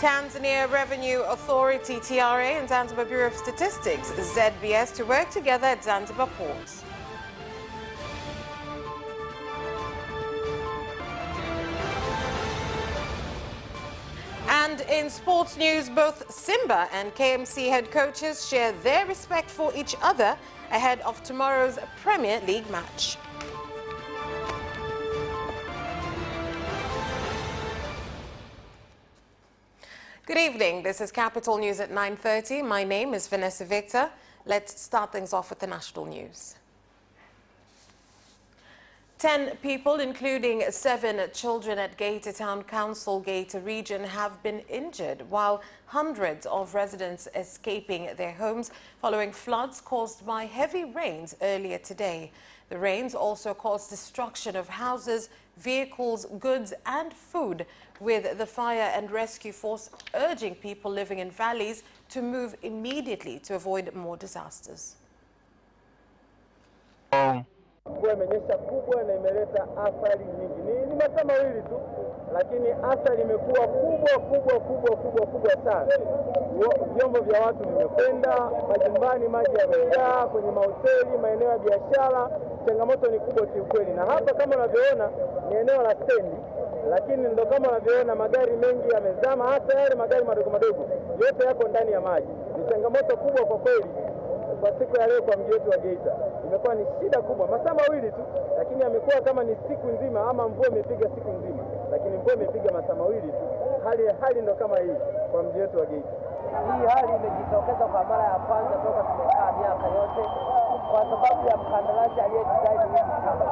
Tanzania Revenue Authority TRA and Zanzibar Bureau of Statistics ZBS to work together at Zanzibar ports. And in sports news, both Simba and KMC head coaches share their respect for each other ahead of tomorrow's Premier League match. Good evening. This is Capital News at 9:30. My name is Vanessa Victor. Let's start things off with the national news. 10 people, including 7 children at Gator Town Council, Gator region, have been injured, while hundreds of residents escaping their homes following floods caused by heavy rains earlier today. The rains also caused destruction of houses, vehicles, goods and food, with the fire and rescue force urging people living in valleys to move immediately to avoid more disasters. Imenyesha kubwa na imeleta athari nyingi. Ni masaa mawili tu, lakini athari imekuwa kubwa sana. Vyombo vya watu vimekwenda, majumbani maji yamejaa, kwenye mahoteli, maeneo ya biashara. Changamoto ni kubwa kiukweli. Na hapa kama unavyoona ni eneo la stendi, lakini ndio kama unavyoona magari mengi yamezama, hata yale magari madogo yote yako ndani ya maji. Ni changamoto kubwa kwa kweli. Kwa siku ya leo kwa mji wetu wa Geita imekuwa ni shida kubwa, masaa mawili tu, lakini amekuwa kama ni siku nzima, ama mvua imepiga siku nzima, lakini mvua imepiga masaa mawili tu. Hali ndo kama hii kwa mji wetu wa Geita. Hii hali imejitokeza kwa mara ya kwanza toka tumekaa miaka yote, kwa sababu ya mkandarasi aliyedesign hii shamba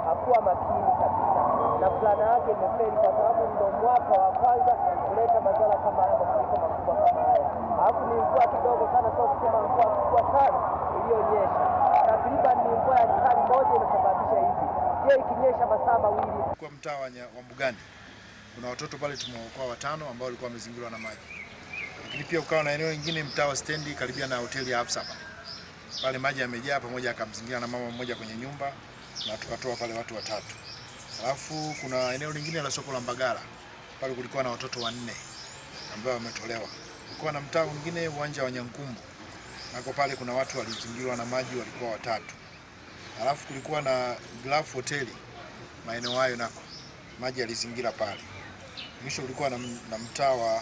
hakuwa makini kabisa, na plana yake imefeli, kwa sababu ndio mwaka wa kwanza kuleta madhara kama haya, mafuriko makubwa kama haya. Alafu ni mvua kidogo sana, sio kusema mvua kubwa sana iliyonyesha. Takriban ni mvua ya kali moja imesababisha hivi. Je, ikinyesha masaa mawili. Kwa mtaa wa Mbugani kuna watoto pale tumeokoa 5 ambao walikuwa wamezingirwa na maji. Lakini pia ukawa na eneo lingine mtaa wa stendi karibia na hoteli ya Hafsa. Pale maji yamejaa, pamoja akamzingira na mama mmoja kwenye nyumba na tukatoa pale watu 3. Alafu kuna eneo lingine la soko la Mbagala. Pale kulikuwa na watoto 4 ambao wametolewa. Kulikuwa na mtaa mwingine uwanja wa Nyankumbu. Nako pale kuna watu walizingirwa na maji, walikuwa 3. Alafu kulikuwa na Glove Hoteli maeneo hayo, nako maji yalizingira pale. Mwisho ulikuwa na mtaa wa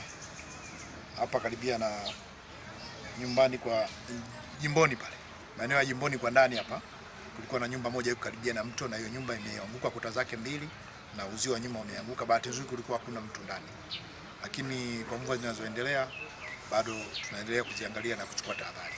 hapa karibia na nyumbani kwa Jimboni pale. Maeneo ya Jimboni kwa ndani hapa kulikuwa na nyumba moja iko karibia na mto, na hiyo nyumba imeanguka kuta zake 2 na uzio wa nyuma umeanguka. Bahati nzuri kulikuwa hakuna mtu ndani. Lakini kwa mvua zinazoendelea bado tunaendelea kuziangalia na kuchukua tahadhari.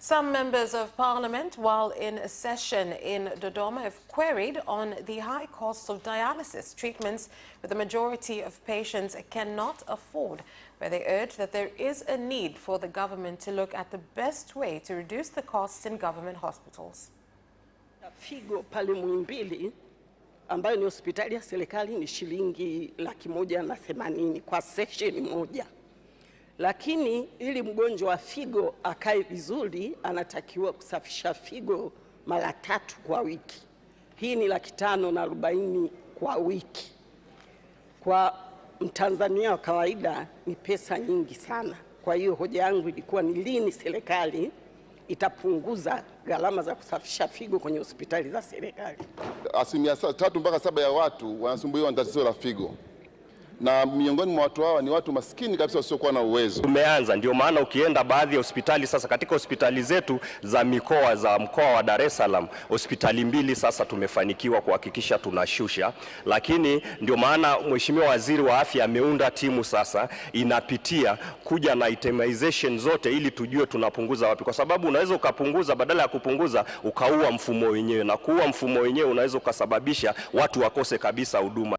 Some members of parliament, while in a session in Dodoma, have queried on the high cost of dialysis treatments that the majority of patients cannot afford, where they urge that there is a need for the government to look at the best way to reduce the costs in government hospitals. Figo pale Muhimbili ambayo ni hospitali ya serikali ni shilingi 180,000 kwa session moja. Lakini ili mgonjwa wa figo akae vizuri anatakiwa kusafisha figo mara 3 kwa wiki. Hii ni 540,000 kwa wiki. Kwa Mtanzania wa kawaida ni pesa nyingi sana. Kwa hiyo hoja yangu ilikuwa ni lini serikali itapunguza gharama za kusafisha figo kwenye hospitali za serikali. 3 mpaka 7 ya watu wanasumbuliwa na tatizo la figo. Na miongoni mwa watu hawa ni watu maskini kabisa wasiokuwa na uwezo. Tumeanza, ndio maana ukienda baadhi ya hospitali sasa, katika hospitali zetu za mikoa, za mkoa wa Dar es Salaam, hospitali 2 sasa tumefanikiwa kuhakikisha tunashusha. Lakini ndio maana Mheshimiwa Waziri wa Afya ameunda timu sasa inapitia kuja na itemization zote ili tujue tunapunguza wapi, kwa sababu unaweza ukapunguza, badala ya kupunguza ukaua mfumo wenyewe, na kuua mfumo wenyewe unaweza ukasababisha watu wakose kabisa huduma.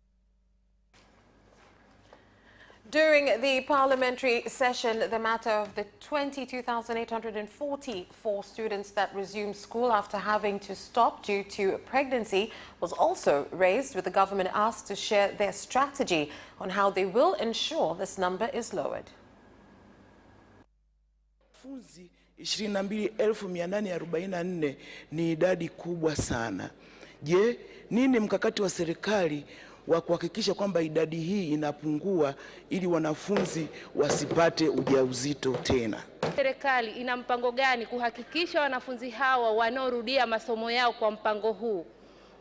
During the parliamentary session, the matter of the 22,844 students that resumed school after having to stop due to pregnancy was also raised, with the government asked to share their strategy on how they will ensure this number is lowered. Wanafunzi 22,844 ni idadi kubwa sana. Je, nini mkakati wa serikali wa kuhakikisha kwamba idadi hii inapungua ili wanafunzi wasipate ujauzito tena. Serikali ina mpango gani kuhakikisha wanafunzi hawa wanaorudia masomo yao kwa mpango huu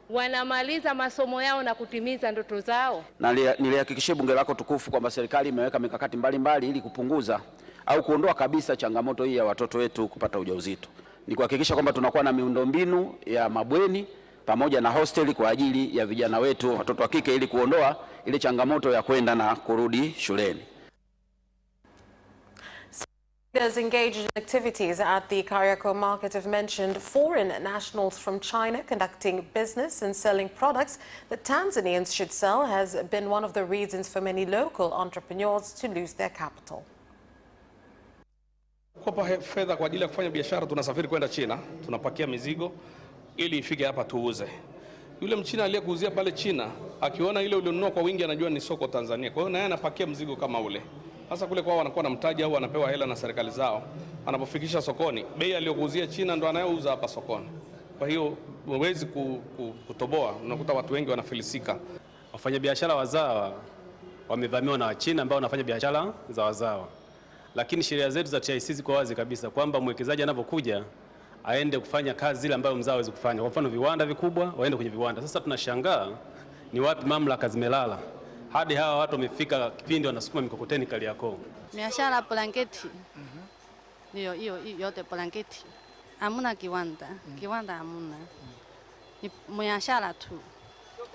wanamaliza masomo yao na kutimiza ndoto zao? Na nilihakikishia bunge lako tukufu kwamba serikali imeweka mikakati mbalimbali ili kupunguza au kuondoa kabisa changamoto hii ya watoto wetu kupata ujauzito. Ni kuhakikisha kwamba tunakuwa na miundombinu ya mabweni pamoja na hosteli kwa ajili ya vijana wetu watoto wa kike ili kuondoa ile changamoto ya kwenda na kurudi shuleni. Leaders engaged in activities at the Kariakor market have mentioned foreign nationals from China conducting business and selling products that Tanzanians should sell has been one of the reasons for many local entrepreneurs to lose their capital. Kwa fedha kwa ajili ya kufanya biashara tunasafiri kwenda China, tunapakia mizigo ili ifike hapa tuuze. Yule mchina aliyekuuzia pale China akiona ile ulionunua kwa wingi anajua ni soko Tanzania. Kwa hiyo naye anapakia mzigo kama ule. Hasa kule kwao wanakuwa na mtaji au wanapewa hela na serikali zao. Anapofikisha sokoni, bei aliyokuuzia China ndo anayouza hapa sokoni. Kwa hiyo huwezi kutoboa, unakuta watu wengi wanafilisika. Wafanyabiashara wazawa wamevamiwa na Wachina ambao wanafanya biashara za wazawa. Lakini sheria zetu za TIC ziko wazi kabisa kwamba mwekezaji anapokuja aende kufanya kazi zile ambazo mzawa hawezi kufanya. Kwa mfano viwanda vikubwa, waende kwenye viwanda. Sasa tunashangaa ni wapi mamlaka zimelala hadi hawa watu wamefika kipindi wanasukuma mikokoteni Kariakor. Biashara blanketi. Ndio hiyo yote blanketi. Hamuna kiwanda. Kiwanda hamuna. Ni biashara tu.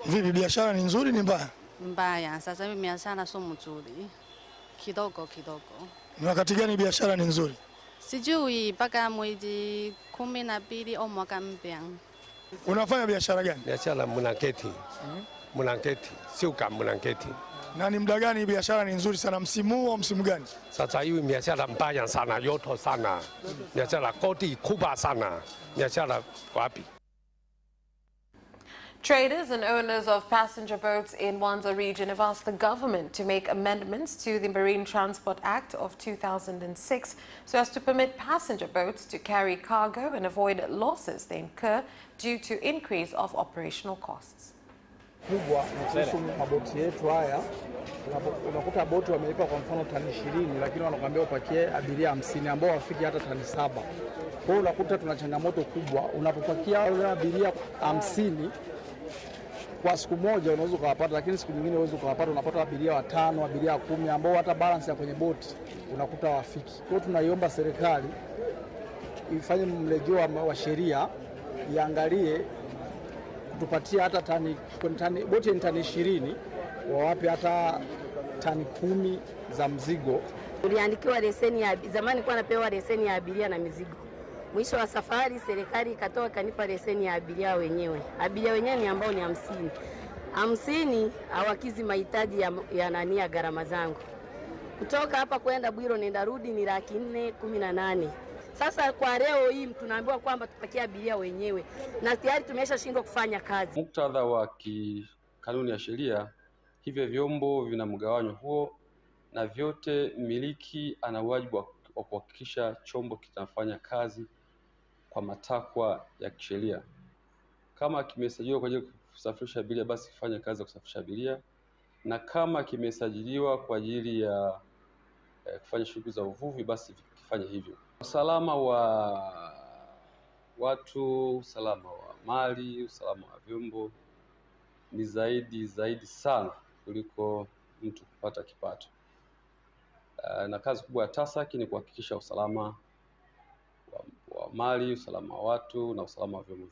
Vipi, biashara ni nzuri ni mbaya? Mbaya. Sasa hivi biashara sio nzuri. Kidogo. Ni wakati gani biashara ni nzuri? Sijui mpaka mwezi 12 au mwaka mpya. Unafanya biashara gani? Biashara blanketi. Blanketi, sio kama blanketi. Na ni muda gani biashara ni nzuri sana, msimu huu au msimu gani? Sasa hivi biashara mbaya sana, yoto sana. Biashara kodi kubwa sana. Biashara wapi? Traders and owners of passenger boats in Mwanza region have asked the government to make amendments to the Marine Transport Act of 2006 so as to permit passenger boats to carry cargo and avoid losses they incur due to increase of operational costs. Kubwa kuhusu maboti yetu haya, unakuta boti wamelipa kwa mfano tani 20 lakini wanakuambia upakie abiria 50 ambao wafiki hata tani 7. Kwa hiyo unakuta tuna changamoto kubwa, unapopakia wale abiria 50 kwa siku moja unaweza kuwapata, lakini siku nyingine unaweza kuwapata unapata abiria 5, abiria 10 ambao hata balance ya kwenye boti unakuta wafiki. Kwa hiyo tunaiomba serikali ifanye mrejeo wa sheria, iangalie kutupatia hata tani boti ni tani 20 wawape hata tani 10 za mzigo. Uliandikiwa leseni ya zamani, kwa napewa leseni ya abiria na mizigo. Mwisho wa safari serikali ikatoa kanipa leseni ya abiria wenyewe. Abiria wenyewe ni ambao ni 50. 50 hawakizi mahitaji ya gharama zangu. Kutoka hapa kwenda Bwiro nenda rudi ni 418. Sasa kwa leo hii tunaambiwa kwamba tupakie abiria wenyewe na tayari tumeshashindwa kufanya kazi. Muktadha wa kanuni ya sheria, hivyo vyombo vina mgawanyo huo na vyote mmiliki ana wajibu wa kuhakikisha chombo kitafanya kazi kwa matakwa ya kisheria. Kama kimesajiliwa kwa ajili ya kusafirisha abiria basi kifanye kazi ya kusafirisha abiria, na kama kimesajiliwa kwa ajili ya kufanya shughuli za uvuvi basi kifanye hivyo. Usalama wa watu, usalama wa mali, usalama wa vyombo ni zaidi sana kuliko mtu kupata kipato. Na kazi kubwa ya TASAC ni kuhakikisha usalama wa mali, usalama wa watu na usalama wa vyombo.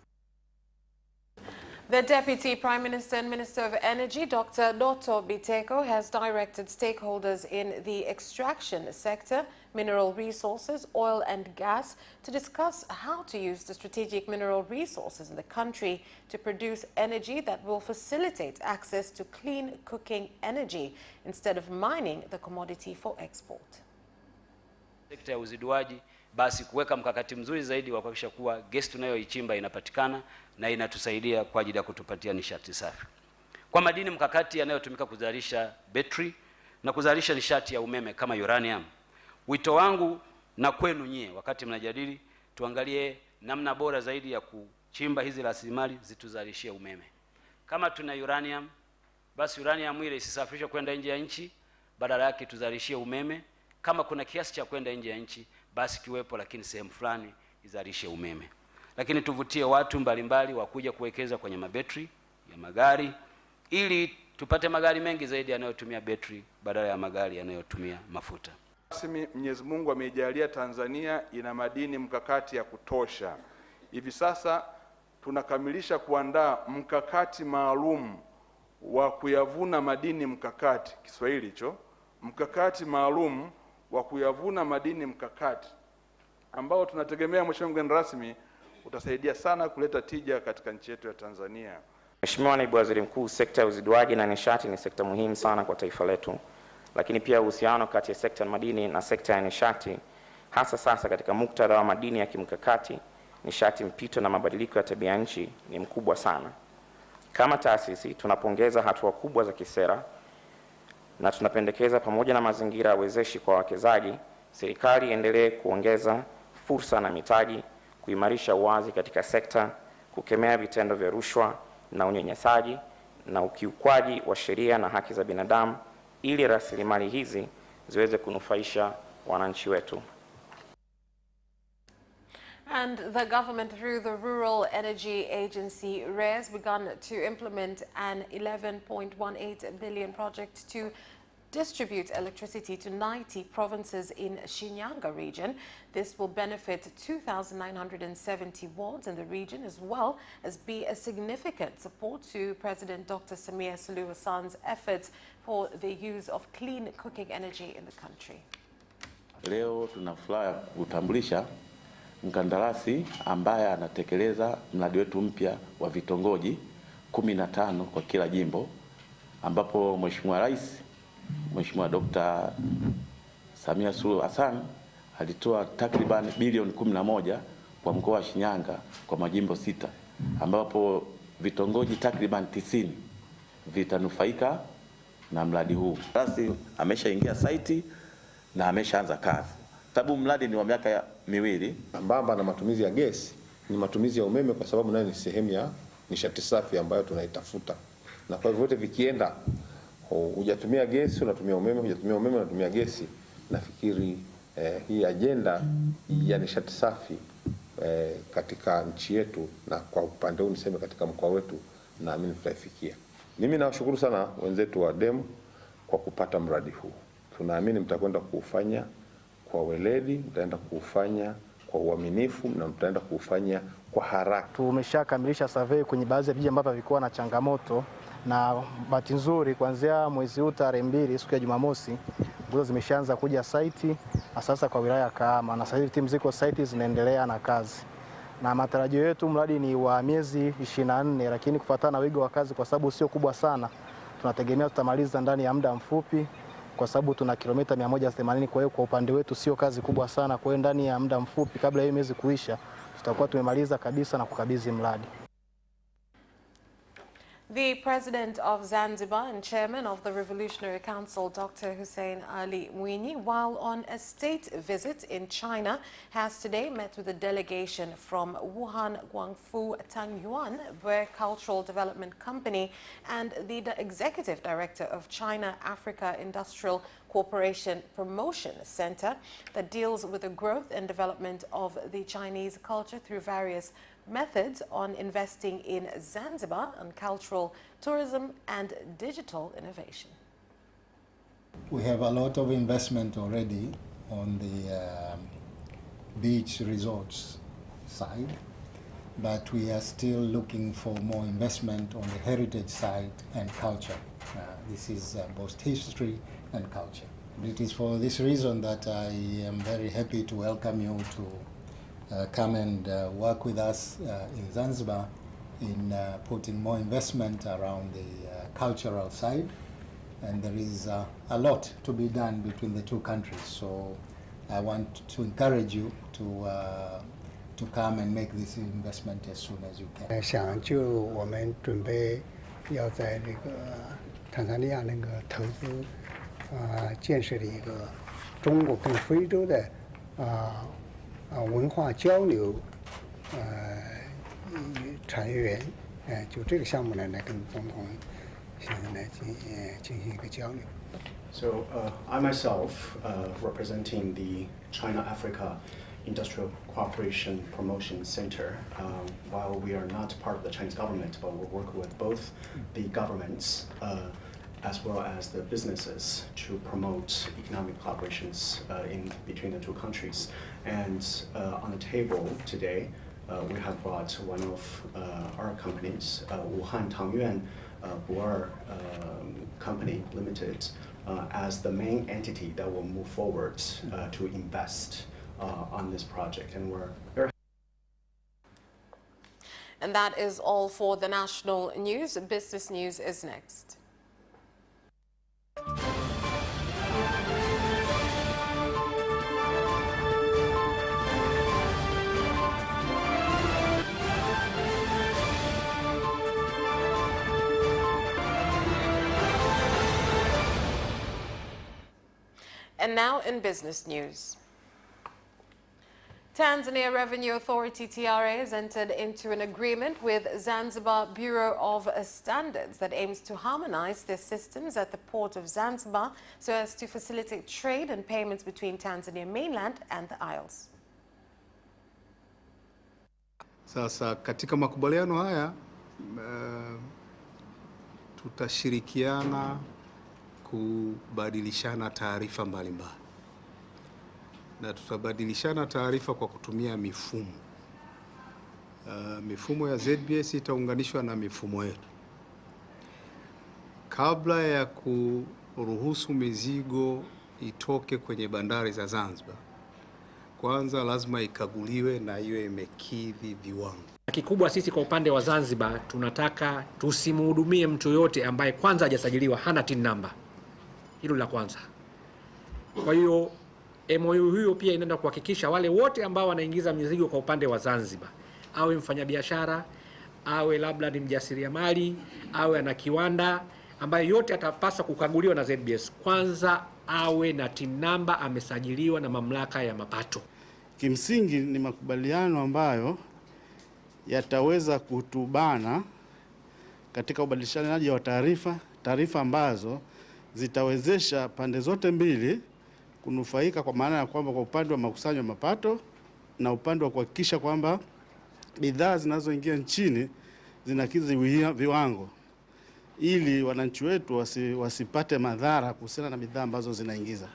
The Deputy Prime Minister and Minister of Energy, Dr. Doto Biteko, has directed stakeholders in the extraction sector, mineral resources, oil and gas, to discuss how to use the strategic mineral resources in the country to produce energy that will facilitate access to clean cooking energy instead of mining the commodity for export. Sekta ya uziduaji basi kuweka mkakati mzuri zaidi wa kuhakikisha kuwa gesi tunayoichimba inapatikana na inatusaidia kwa ajili ya kutupatia nishati safi. Kwa madini mkakati yanayotumika kuzalisha betri na kuzalisha nishati ya umeme kama uranium. Wito wangu na kwenu nyie wakati mnajadili, tuangalie namna bora zaidi ya kuchimba hizi rasilimali zituzalishie umeme. Kama tuna uranium basi uranium ile isisafirishwe kwenda nje ya nchi, badala yake tuzalishie umeme. Kama kuna kiasi cha kwenda nje ya nchi basi kiwepo, lakini sehemu fulani izalishe umeme. Lakini tuvutie watu mbalimbali wakuja kuwekeza kwenye mabetri ya magari ili tupate magari mengi zaidi yanayotumia betri badala ya magari yanayotumia mafuta. Rasmi Mwenyezi Mungu ameijalia Tanzania ina madini mkakati ya kutosha. Hivi sasa tunakamilisha kuandaa mkakati maalum wa kuyavuna madini mkakati, Kiswahili hicho, mkakati maalum wa kuyavuna madini mkakati, ambao tunategemea Mheshimiwa mgeni rasmi utasaidia sana kuleta tija katika nchi yetu ya Tanzania. Mheshimiwa Naibu Waziri Mkuu, sekta ya uziduaji na nishati ni sekta muhimu sana kwa taifa letu, lakini pia uhusiano kati ya sekta ya madini na sekta ya nishati, hasa sasa katika muktadha wa madini ya kimkakati, nishati mpito na mabadiliko ya tabia nchi ni mkubwa sana. Kama taasisi tunapongeza hatua kubwa za kisera na tunapendekeza, pamoja na mazingira ya wezeshi kwa wawekezaji, serikali iendelee kuongeza fursa na mitaji, kuimarisha uwazi katika sekta, kukemea vitendo vya rushwa na unyanyasaji na ukiukwaji wa sheria na haki za binadamu, ili rasilimali hizi ziweze kunufaisha wananchi wetu. And the government, through the Rural Energy Agency, RES, begun to implement an 11.18 billion project to distribute electricity to 90 provinces in Shinyanga region. This will benefit 2,970 wards in the region, as well as be a significant support to President Dr. Samia Suluhu Hassan's efforts for the use of clean cooking energy in the country. Leo tuna furaha kutambulisha mkandarasi ambaye anatekeleza mradi wetu mpya wa vitongoji 15 kwa kila jimbo, ambapo Mheshimiwa Rais, Mheshimiwa Dr. Samia Suluhu Hassan alitoa takriban bilioni 11 kwa mkoa wa Shinyanga kwa majimbo 6, ambapo vitongoji takriban 90 vitanufaika na mradi huu. Rasi ameshaingia site na ameshaanza kazi, sababu mradi ni wa miaka miwili. Mbamba na matumizi ya gesi ni matumizi ya umeme, kwa sababu nayo ni sehemu ya nishati safi ambayo tunaitafuta. Na kwa hivyo wote vikienda, hujatumia gesi unatumia umeme, hujatumia umeme unatumia gesi. Nafikiri hii ajenda ya nishati safi katika nchi yetu, na kwa upande huu niseme katika mkoa wetu, naamini tutaifikia. Mimi nawashukuru sana wenzetu wa DEM kwa kupata mradi huu. Tunaamini mtakwenda kuufanya kwa weledi, mtaenda kuufanya kwa uaminifu na mtaenda kuufanya kwa haraka. Tumeshakamilisha survey kwenye baadhi ya vijiji ambavyo vilikuwa na changamoto, na bahati nzuri kuanzia mwezi huu tarehe 2 siku ya Jumamosi nguzo zimeshaanza kuja site sasa kwa wilaya ya Kahama, na sasa timu ziko site zinaendelea na kazi. Na matarajio yetu mradi ni wa miezi 24, lakini kufuatana na wigo wa kazi, kwa sababu sio kubwa sana, tunategemea tutamaliza ndani ya muda mfupi, kwa sababu tuna kilomita 180. Kwa hiyo kwa upande wetu sio kazi kubwa sana. Kwa hiyo ndani ya muda mfupi kabla hiyo miezi kuisha tutakuwa tumemaliza kabisa na kukabidhi mradi. The President of Zanzibar and Chairman of the Revolutionary Council, Dr. Hussein Ali Mwinyi, while on a state visit in China, has today met with a delegation from Wuhan Guangfu Tangyuan Cultural Development Company and the Executive Director of China Africa Industrial Cooperation Promotion Center that deals with the growth and development of the Chinese culture through various methods on investing in Zanzibar and cultural tourism and digital innovation. We have a lot of investment already on the beach resorts side, but we are still looking for more investment on the heritage side and culture. This is both history and culture. It is for this reason that I am very happy to welcome you to come and work with us in Zanzibar in putting more investment around the cultural side. And there is a lot to be done between the two countries. So I want to encourage you to come and make this investment as soon as you can. 想就我们准备要在这个坦桑尼亚那个投资建设的一个中国跟非洲的文化交流产业园，就这个项目呢，来跟总统 So I myself, representing the China-Africa Industrial Cooperation Promotion Center, while we are not part of the Chinese government, but we work with both the governments as well as the businesses to promote economic collaborations in between the two countries. And on the table today, we have brought one of our companies, Wuhan Tangyuan Boer Company Limited, as the main entity that will move forward to invest on this project, and we're very. And that is all for the national news. Business news is next. And now in business news. Tanzania Revenue Authority TRA has entered into an agreement with Zanzibar Bureau of Standards that aims to harmonize their systems at the port of Zanzibar so as to facilitate trade and payments between Tanzania mainland and the Isles. Sasa katika makubaliano haya tutashirikiana kubadilishana taarifa mbalimbali. Na tutabadilishana taarifa kwa kutumia mifumo. Mifumo ya ZBS itaunganishwa na mifumo yetu. Kabla ya kuruhusu mizigo itoke kwenye bandari za Zanzibar, kwanza lazima ikaguliwe na iwe imekidhi viwango. Kikubwa sisi kwa upande wa Zanzibar tunataka tusimhudumie mtu yote ambaye kwanza hajasajiliwa, hana TIN number. Hilo la kwanza. Kwa hiyo MOU hiyo pia inaenda kuhakikisha wale wote ambao wanaingiza mizigo kwa upande wa Zanzibar, awe mfanyabiashara, awe labda ni mjasiriamali, awe ana kiwanda, ambaye yote atapaswa kukaguliwa na ZBS, kwanza awe na TIN number, amesajiliwa na mamlaka ya mapato. Kimsingi ni makubaliano ambayo yataweza kutubana katika ubadilishanaji wa taarifa ambazo zitawezesha pande zote mbili kunufaika, kwa maana ya kwamba kwa upande wa makusanyo ya mapato na upande wa kuhakikisha kwamba bidhaa zinazoingia nchini zinakidhi viwango, ili wananchi wetu wasipate madhara kuhusiana na bidhaa ambazo zinaingiza.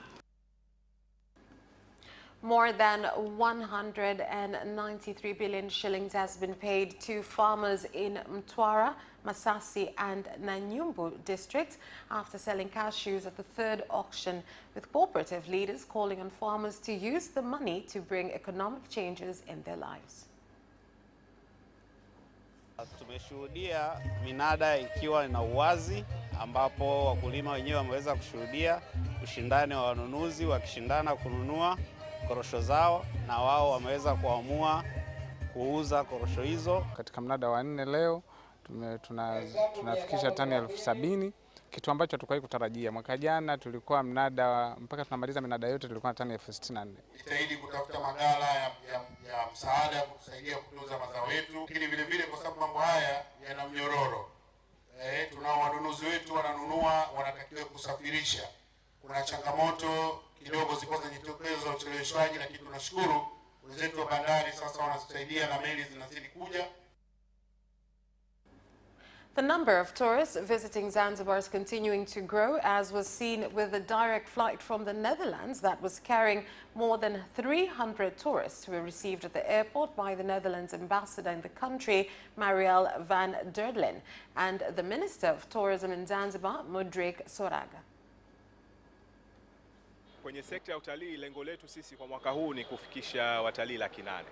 More than 193 billion shillings has been paid to farmers in Mtwara, Masasi and Nanyumbu districts after selling cashews at the third auction, with cooperative leaders calling on farmers to use the money to bring economic changes in their lives. Tumeshuhudia minada ikiwa na uwazi, ambapo wakulima wenyewe wameweza kushuhudia ushindani wa wanunuzi wakishindana kununua korosho zao, na wao wameweza kuamua kuuza korosho hizo. Katika mnada wa 4 leo tunafikisha tani 70,000, kitu ambacho hatukuwahi kutarajia. Mwaka jana tulikuwa mnada, mpaka tunamaliza minada yote tulikuwa na tani 64,000. Jitahidi kutafuta maghala ya msaada kutusaidia kutunza mazao yetu, lakini vile vile kwa sababu mambo haya yana mnyororo. Tunao wanunuzi wetu wananunua, wanatakiwa kusafirisha. Kuna changamoto kidogo zilikuwa zinajitokeza ucheleweshwaji, lakini tunashukuru wenzetu wa bandari sasa wanatusaidia na meli zinazidi kuja. The number of tourists visiting Zanzibar is continuing to grow, as was seen with a direct flight from the Netherlands that was carrying more than 300 tourists who were received at the airport by the Netherlands ambassador in the country, Marielle van Derlin, and the Minister of Tourism in Zanzibar, Mudrik Soraga. Kwenye sekta ya utalii, lengo letu sisi kwa mwaka huu ni kufikisha watalii 800,000.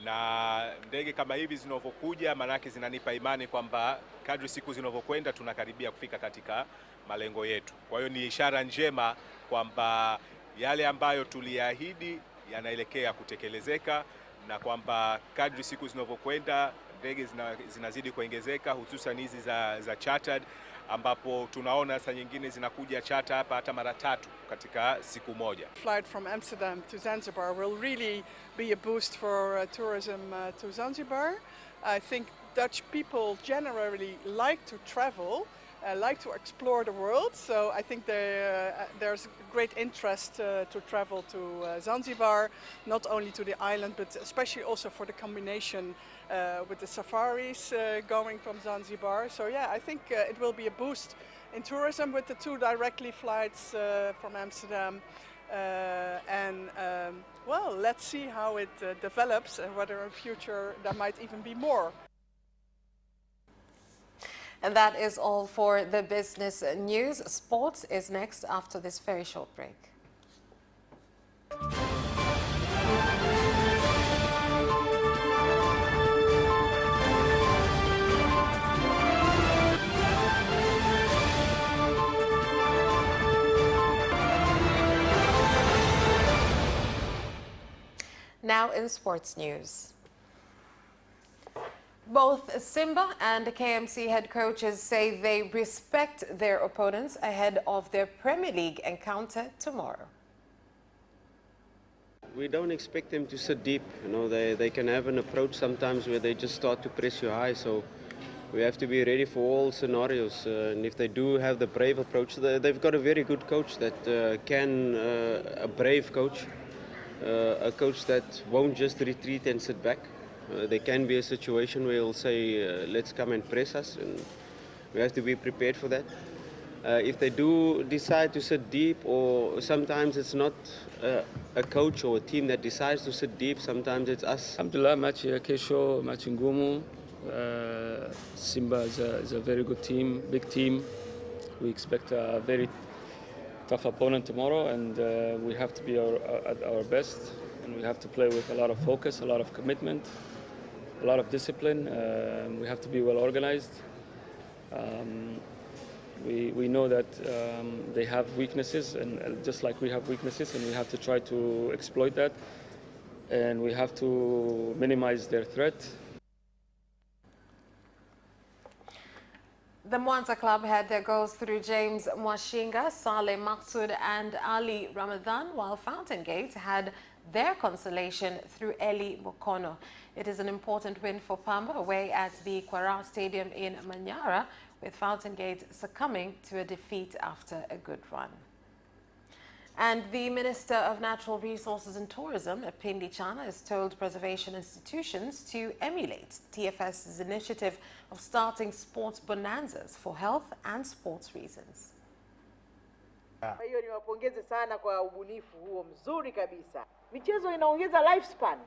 Na ndege kama hivi zinavyokuja, manake zinanipa imani kwamba kadri siku zinavyokwenda tunakaribia kufika katika malengo yetu. Kwa hiyo ni ishara njema kwamba yale ambayo tuliahidi yanaelekea kutekelezeka, na kwamba kadri siku zinavyokwenda ndege zinazidi kuongezeka, hususan hizi za chartered, ambapo tunaona saa nyingine zinakuja charter hapa hata mara 3 katika siku moja. Flight from Amsterdam to Zanzibar will really be a boost for tourism to Zanzibar. I think Dutch people generally like to travel, like to explore the world. So I think there's great interest to travel to Zanzibar, not only to the island, but especially also for the combination with the safaris going from Zanzibar. So yeah, I think it will be a boost in tourism with the 2 directly flights from Amsterdam. Well, let's see how it develops and whether in future there might even be more. And that is all for the business news. Sports is next after this very short break. Now in sports news. Both Simba and KMC head coaches say they respect their opponents ahead of their Premier League encounter tomorrow. We don't expect them to sit deep. You know, they can have an approach sometimes where they just start to press you high. So we have to be ready for all scenarios. And if they do have the brave approach, they've got a very good coach that a brave coach, a coach that won't just retreat and sit back. There can be a situation where he'll say, let's come and press us, and we have to be prepared for that. If they do decide to sit deep, or sometimes it's not a coach or a team that decides to sit deep, sometimes it's us. Alhamdulillah, match ya kesho, match ngumu. Simba is a very good team, big team. We expect a very tough opponent tomorrow, and we have to be at our best, and we have to play with a lot of focus, a lot of commitment, a lot of discipline. We have to be well organized. We know that they have weaknesses, and just like we have weaknesses, and we have to try to exploit that, and we have to minimize their threat. The Mwanza club had their goals through James Mwashinga, Saleh Maksud and Ali Ramadan, while Fountain Gate had their consolation through Eli Mukono. It is an important win for Pamba away at the Kwara Stadium in Manyara, with Fountain Gate succumbing to a defeat after a good run. And the Minister of Natural Resources and Tourism, Pindi Chana, has told preservation institutions to emulate TFS's initiative of starting sports bonanzas for health and sports reasons. Hiyo niwapongeze sana kwa ubunifu huo mzuri kabisa. Michezo inaongeza lifespan.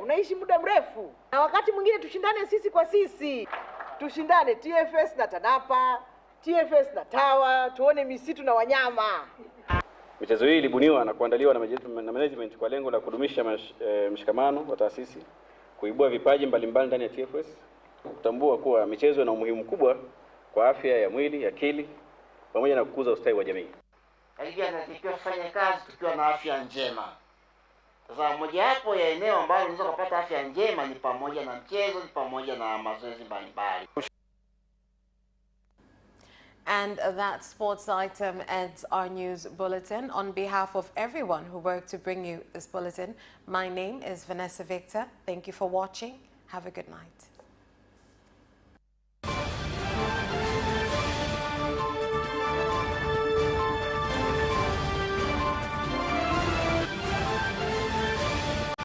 Unaishi muda mrefu. Na wakati mwingine tushindane sisi kwa sisi. Tushindane TFS na TANAPA, TFS na TAWA, tuone misitu na wanyama. Michezo hii ilibuniwa na kuandaliwa na management kwa lengo la kudumisha mshikamano wa taasisi, kuibua vipaji mbalimbali ndani ya TFS, kutambua kuwa michezo ina umuhimu mkubwa kwa afya ya mwili, akili, pamoja na kukuza ustawi wa jamii. Hivyo tunatakiwa kufanya kazi tukiwa na afya njema. Sasa mojawapo ya eneo ambalo unaweza kupata afya njema ni pamoja na mchezo, ni pamoja na mazoezi mbalimbali. And that sports item ends our news bulletin. On behalf of everyone who worked to bring you this bulletin, my name is Vanessa Victor. Thank you for watching. Have a good night.